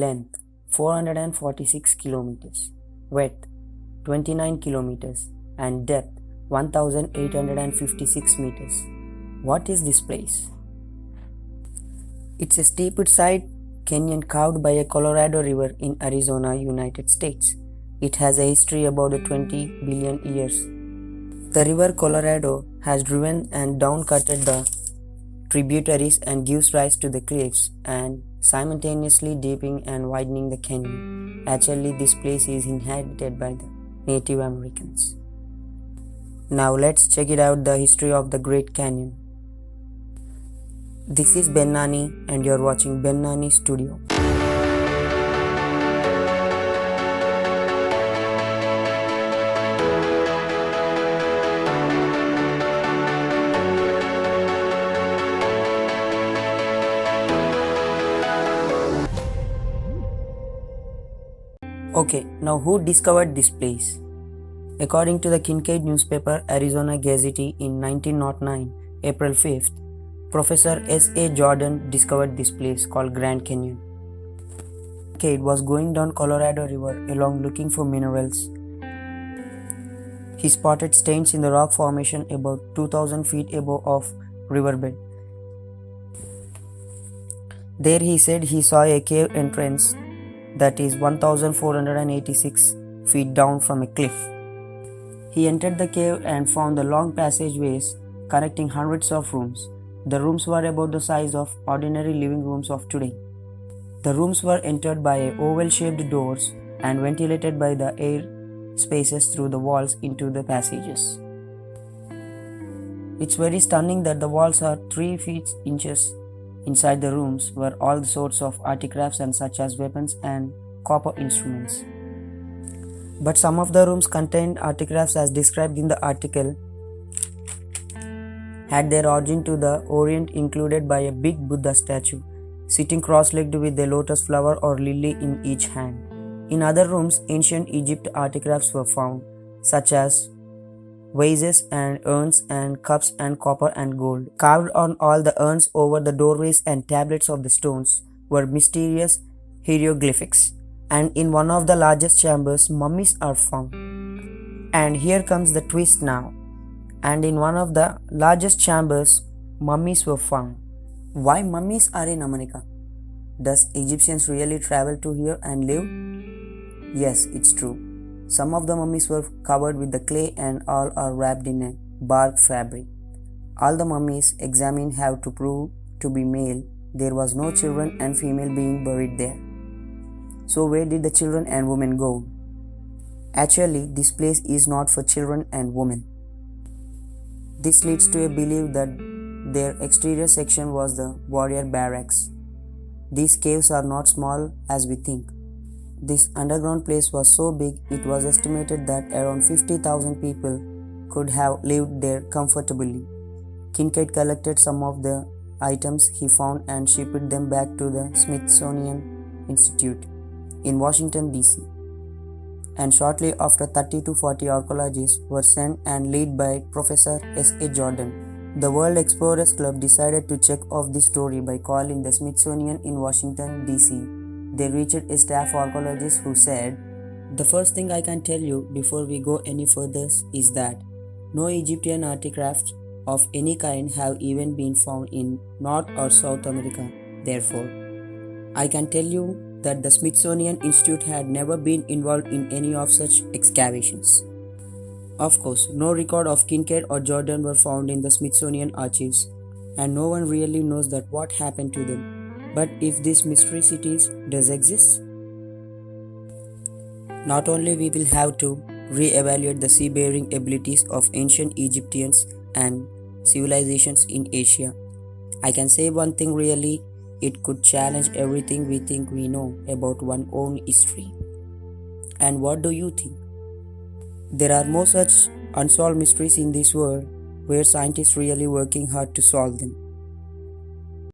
Length 446 kilometers, width 29 kilometers, and depth 1856 meters. What is this place? It's a steep-side canyon carved by a Colorado River in Arizona, United States. It has a history about 20 billion years. The river Colorado has driven and downcutted the tributaries and gives rise to the cliffs and simultaneously deepening and widening the canyon. Actually, this place is inhabited by the Native Americans. Now let's check it out, the history of the Great Canyon. This is Nani and you're watching Nani Studio. Okay, now who discovered this place? According to the Kincaid newspaper Arizona Gazette in 1909, April 5th, Professor S.A. Jordan discovered this place called Grand Canyon. Kincaid was going down Colorado River along looking for minerals. He spotted stains in the rock formation about 2,000 feet above of riverbed. There he said he saw a cave entrance that is 1,486 feet down from a cliff. He entered the cave and found the long passageways connecting hundreds of rooms. The rooms were about the size of ordinary living rooms of today. The rooms were entered by oval-shaped doors and ventilated by the air spaces through the walls into the passages. It's very stunning that the walls are 3 feet inches. Inside the rooms were all sorts of artifacts and such as weapons and copper instruments. But some of the rooms contained artifacts as described in the article had their origin to the Orient, included by a big Buddha statue sitting cross-legged with a lotus flower or lily in each hand. In other rooms, ancient Egypt artifacts were found, such as vases and urns and cups and copper and gold. Carved on all the urns over the doorways and tablets of the stones were mysterious hieroglyphics. And in one of the largest chambers, mummies are found. And here comes the twist now. And in one of the largest chambers, mummies were found. Why mummies are in America? Does Egyptians really travel to here and live? Yes, it's true. Some of the mummies were covered with the clay and all are wrapped in a bark fabric. All the mummies examined have to prove to be male. There was no children and female being buried there. So where did the children and women go? Actually, this place is not for children and women. This leads to a belief that their exterior section was the warrior barracks. These caves are not small as we think. This underground place was so big, it was estimated that around 50,000 people could have lived there comfortably. Kincaid collected some of the items he found and shipped them back to the Smithsonian Institute in Washington, D.C. And shortly after, 30 to 40 archaeologists were sent and led by Professor S.A. Jordan. The World Explorers Club decided to check off this story by calling the Smithsonian in Washington, D.C. They reached a staff archaeologist who said, "The first thing I can tell you before we go any further is that no Egyptian artifacts of any kind have even been found in North or South America. Therefore, I can tell you that the Smithsonian Institute had never been involved in any of such excavations." Of course, no record of Kincaid or Jordan were found in the Smithsonian archives, and no one really knows that what happened to them. But if this mystery cities does exist, not only we will have to re-evaluate the seafaring abilities of ancient Egyptians and civilizations in Asia. I can say one thing really, it could challenge everything we think we know about one's own history. And what do you think? There are more such unsolved mysteries in this world where scientists really working hard to solve them.